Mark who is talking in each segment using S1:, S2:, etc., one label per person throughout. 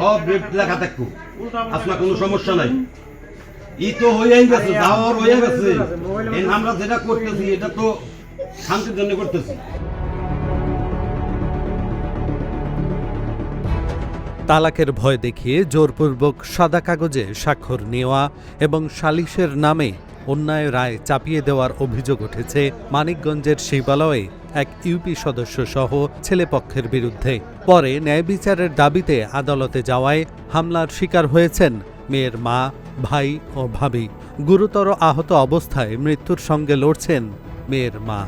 S1: সব রেট লেখা থাকবো, আপনার কোনো সমস্যা নাই। ই তো হয়েই গেছে, যাওয়ার হয়ে গেছে। আমরা যেটা করতেছি এটা তো শান্তির জন্য করতেছি।
S2: তালাকের ভয় দেখিয়ে জোরপূর্বক সাদা কাগজে স্বাক্ষর নেওয়া এবং সালিশের নামে অন্যায় রায় চাপিয়ে দেওয়ার অভিযোগ উঠেছে মানিকগঞ্জের শিবালয়ে এক ইউপি সদস্য সহ ছেলেপক্ষের বিরুদ্ধে। পরে ন্যায় বিচারের দাবিতে আদালতে যাওয়ায় হামলার শিকার হয়েছেন মেয়ের মা, ভাই ও ভাবি। গুরুতর আহত অবস্থায় মৃত্যুর সঙ্গে লড়ছেন মেয়ের মা।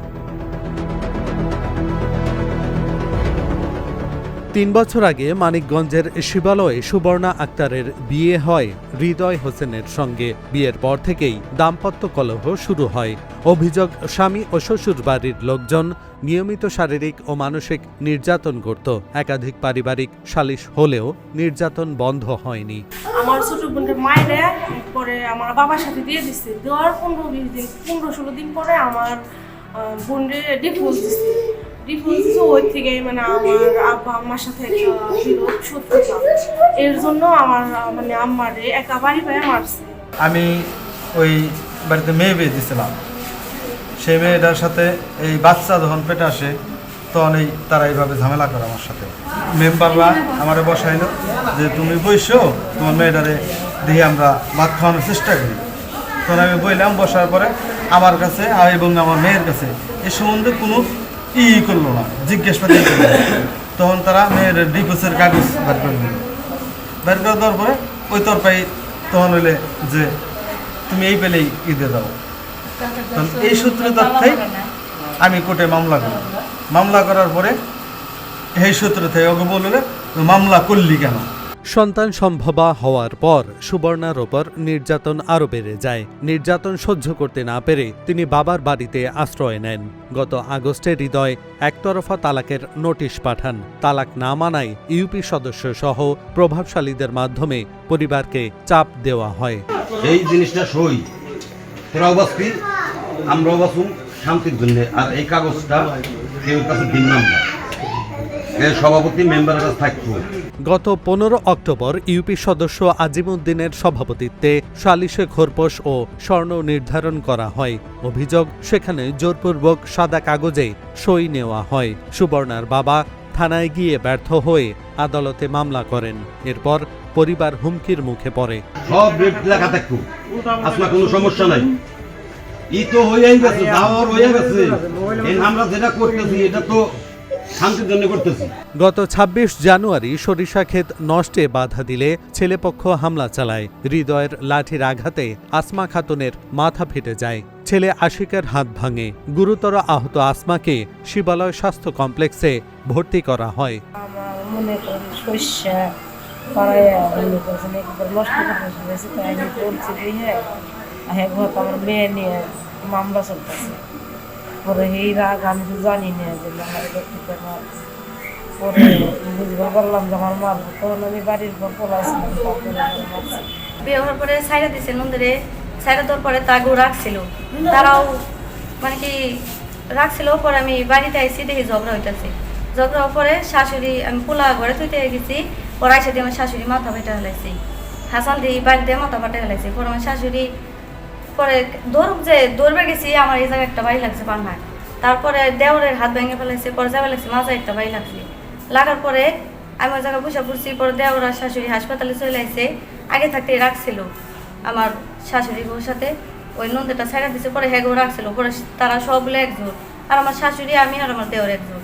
S2: ৩ বছর আগে মানিকগঞ্জের শিবালয়ে সুবর্ণা আক্তারের বিয়ে হয় হৃদয় হোসেনের সঙ্গে। বিয়ের পর থেকেই দাম্পত্য কলহ শুরু হয়। অভিযোগ, স্বামী ও শ্বশুর বাড়ির লোকজন নিয়মিত শারীরিক ও মানসিক নির্যাতন করত। একাধিক পারিবারিক সালিশ হলেও নির্যাতন বন্ধ হয়নি।
S3: আমার ছোট বোনের মায়েরা পরে আমার বাবার সাথে দিয়ে দিচ্ছে। দেওয়ার 15-16 দিন পরে আমার বোনের ডিভোর্স দিচ্ছে। ওই থেকে মানে আমার আব্বা আম্মার সাথে একটা বিরোধ শত্রুতা, এর জন্য আমার মানে আম্মারে একা বাড়ি পায়ে মারছে।
S4: আমি ওই বাড়িতে মেয়ে বিয়ে দিয়েছিলাম। সেই মেয়েটার সাথে এই বাচ্চা যখন পেটে আসে তখন তারা এইভাবে ঝামেলা করে আমার সাথে। মেম্বাররা আমারে বসাইলো যে তুমি বইসো, তোমার মেয়েটারে দিয়ে আমরা ভাত খাওয়ানোর চেষ্টা করি। তখন আমি বললাম, বসার পরে আমার কাছে এবং আমার মেয়ের কাছে এ সম্বন্ধে কোনো করলো না, জিজ্ঞেস করলো। তখন তারা মেয়ের ডিভোর্সের কাগজ বের করে দিল। বের করে দেওয়ার পরে ওই তরফাই তখন হইলে যে তুমি এই পেলেই দিয়ে দাও। তখন এই সূত্রে তথ্যে আমি কোর্টে মামলা করি। মামলা করার পরে এই সূত্র থেকে ওকে বললে মামলা করলি কেন।
S2: সন্তান সম্ভবা হওয়ার পর সুবর্ণার ওপর নির্যাতন আরও বেড়ে যায়। নির্যাতন সহ্য করতে না পেরে তিনি বাবার বাড়িতে আশ্রয় নেন। গত আগস্টে হৃদয় একতরফা তালাকের নোটিশ পাঠান। তালাক না মানায় ইউপি সদস্য সহ প্রভাবশালীদের মাধ্যমে পরিবারকে চাপ দেওয়া হয়।
S1: এই জিনিসটা সই, তোরাও বাঁচবি, আমরাও বাঁচুম শান্তির জন্য। আর এই কাগজটা কেউ কাছে দিন নাম সভাপতি মেম্বারের কাছে থাকবো।
S2: গত 15 অক্টোবর ইউপি সদস্য আজিমউদ্দিনের সভাপতিত্বে সালিশে খোরপোশ ও স্বর্ণ নির্ধারণ করা হয়। অভিযোগ, সেখানে জোরপূর্বক সাদা কাগজে সই নেওয়া হয়। সুবর্ণার বাবা থানায় গিয়ে ব্যর্থ হয়ে আদালতে মামলা করেন। এরপর পরিবার হুমকির মুখে পড়ে।
S1: সব রেট লেখা থাকবো, আপনার কোনো সমস্যা নাই। ই তো হয়েই গেছে, যাওয়ার হয়ে গেছে। আমরা যেটা করতেছি এটা তো শান্তির জন্য করতেছি।
S2: গত 26 জানুয়ারি সরিষা ক্ষেত নষ্টে বাধা দিলে ছেলেপক্ষ হামলা চালায়। হৃদয়ের লাঠির আঘাতে আসমা খাতুনের মাথা ফেটে যায়। ছেলে আশিকের হাত ভাঙে। গুরুতর আহত আসমাকে শিবালয় স্বাস্থ্য কমপ্লেক্সে ভর্তি করা হয়।
S3: আমার মনে করি শস্যা করাইয়া মনে করছেন একবার নষ্ট করতে গেছে, তাই আমি বলছি দিয়ে একবার আমার মেয়ে নিয়ে মামলা চলতেছে। পরে এই রাগ আমি তো জানি না যে আমার ব্যক্তিগত, পরে বুঝতে পারলাম যে আমার মার, তখন আমি বাড়ির পর পলাইছিলাম।
S5: বিয়ে হওয়ার পরে সাইরা দিছে নন্দরে, সাইরা দেওয়ার পরে তাগেও রাখছিল, তারাও মানে কি রাখছিল। পরে আমি বাড়িতে আইসি, দেখি ঝগড়া হইতেছে। ঝগড়া হওয়ার পরে শাশুড়ি, আমি পোলা ঘরে থইতে গেছি, পরে আইসে দিয়ে আমার শাশুড়ি মাথা ফেটে হেলাইছি, হাসান দিয়ে বাড়িতে মাথা ফাটে হেলাইছি। পরে আমার শাশুড়ি পরে দৌড়বে গেছি, আমার এই জায়গায় একটা বাড়ি লাগছে পান্নায়। তারপরে দেওরের হাত ভেঙে ফেলাইছে, পরে যাবে লাগছে মাঝে একটা বাড়ি লাগছে। লাগার পরে আমি ওই জায়গায় বসে পড়ছি। পরে দেওরা শাশুড়ি হাসপাতালে চলে আসছে। আগে থাকতেই রাখছিল আমার শাশুড়ি বউর সাথে, ওই নন্দীটা ছাড়া দিছে। পরে হ্যাগো রাখছিল। পরে তারা সব বলে একজন, আর আমার শাশুড়ি, আমি আর আমার দেওর একজন,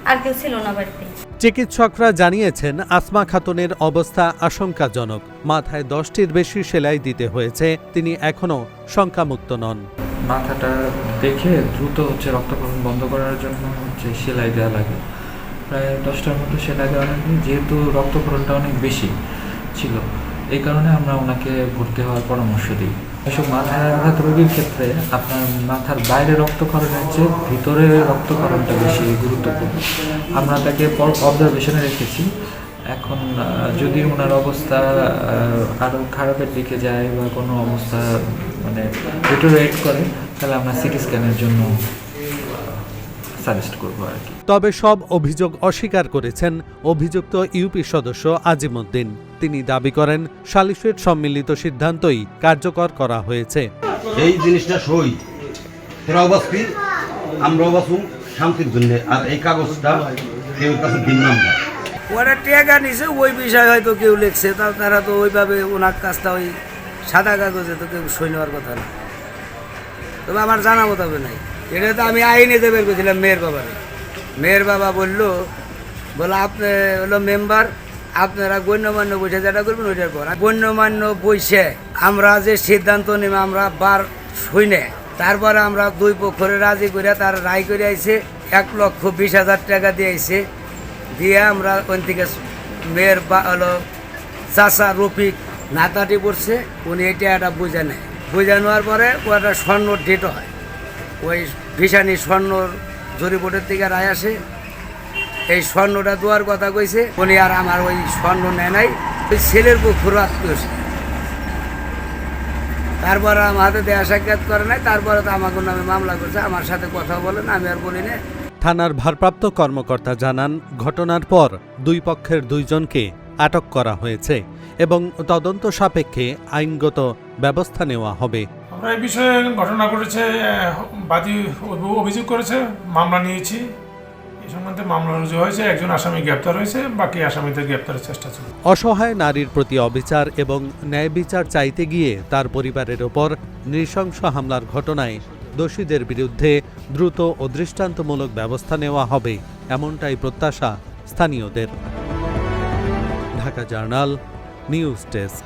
S5: আর কেউ ছিল না বাড়িতে।
S2: চিকিৎসকরা জানিয়েছেন আসমা খাতুনের অবস্থা আশঙ্কাজনক। মাথায় 10টির বেশি সেলাই দিতে হয়েছে। তিনি এখনও শঙ্কামুক্ত নন।
S6: মাথাটা দেখে দ্রুত রক্তক্ষরণ বন্ধ করার জন্য সেলাই দেওয়া লাগে। প্রায় 10টার মতো সেলাই দেওয়া লাগে। যেহেতু রক্তক্ষরণটা অনেক বেশি ছিল, এই কারণে আমরা ওনাকে ভর্তি হওয়ার পরামর্শ দিই। এসব মাথায় আঘাত রোগীর ক্ষেত্রে আপনার মাথার বাইরে রক্তক্ষরণের চেয়ে ভিতরে রক্তক্ষরণটা বেশি গুরুত্বপূর্ণ। আমরা তাকে অবজারভেশনে রেখেছি। এখন যদি ওনার অবস্থা আরও খারাপের দিকে যায় বা কোনো অবস্থা মানে ডিটোরিয়েট করে, তাহলে আমরা সিটি স্ক্যানের জন্য সাজেস্ট করবো আর কি।
S2: তবে সব অভিযোগ অস্বীকার করেছেন অভিযুক্ত ইউপি সদস্য আজিমউদ্দিন। তিনি দাবি করেন সালিসের সম্মিলিত সিদ্ধান্তই কার্যকর করা হয়েছে।
S1: এই জিনিসটা সই, তোরাও বাঁচবি আমরাও বাঁচুম শান্তির জন্য, আর এই কাগজটা কেউ কাছে দিন নাম্বার
S7: ওরা টেকা নিছে ওই বিষয় হয়তো কেউ লিখছে, তাও তারা তো ওইভাবে ওনার কাজটা ওই সাদা কাগজে তো কেউ সই নেওয়ার কথা না। তবে আমার জানা মোতাবে নাই, এটা তো আমি আইনে বের করেছিলাম মেয়ের বাবারে। মেয়ের বাবা বললো আপনি হলো মেম্বার, আপনারা গণ্যমান্য বসে যেটা করবেন ওইটার পর গণ্যমান্য বসে আমরা যে সিদ্ধান্ত নেবে আমরা বার শুনে তারপরে আমরা দুই পক্ষরে রাজি করে তার রায় করে আইছে 1,20,000 টাকা দিয়ে আইছে। দিয়ে আমরা ওখান থেকে মেয়ের হলো চাচা রফিক নাতাটি পড়ছে, উনি এটা বুঝে নেয়। বুঝে নেওয়ার পরে ওটা স্বর্ণর ডেট হয়, ওই ভিসানি স্বর্ণর জরিপটের থেকে রায় আসে। এই স্বর্ণটা দেওয়ার কথা কইছে, উনি আর আমার ওই স্বর্ণ নেয় নাই, ওই ছেলের পুকুর আত্মীয়। তারপরে আমার হাতে দেয়া সাক্ষাৎ করে নাই, তারপরে তো আমাকে নামে মামলা করছে, আমার সাথে কথা বলেন, আমি আর বলি না।
S2: থানার ভারপ্রাপ্ত কর্মকর্তা জানান, ঘটনার পর দুই পক্ষের দুইজনকে আটক করা হয়েছে এবং তদন্ত সাপেক্ষে আইনগত ব্যবস্থা নেওয়া হবে।
S8: আমরা এই বিষয়ে ঘটনা ঘটেছে, বাদী অভিযোগ করেছে, মামলা নিয়েছি। এই সম্বন্ধে মামলা রুজু হয়েছে, একজন আসামি গ্রেপ্তার হয়েছে, বাকি আসামিদের গ্রেপ্তারের চেষ্টা চলছে।
S2: অসহায় নারীর প্রতি অবিচার এবং ন্যায় বিচার চাইতে গিয়ে তার পরিবারের ওপর নৃশংস হামলার ঘটনায় দোষীদের বিরুদ্ধে দ্রুত ও দৃষ্টান্তমূলক ব্যবস্থা নেওয়া হবে, এমনটাই প্রত্যাশা স্থানীয়দের। Dhaka journal, news desk.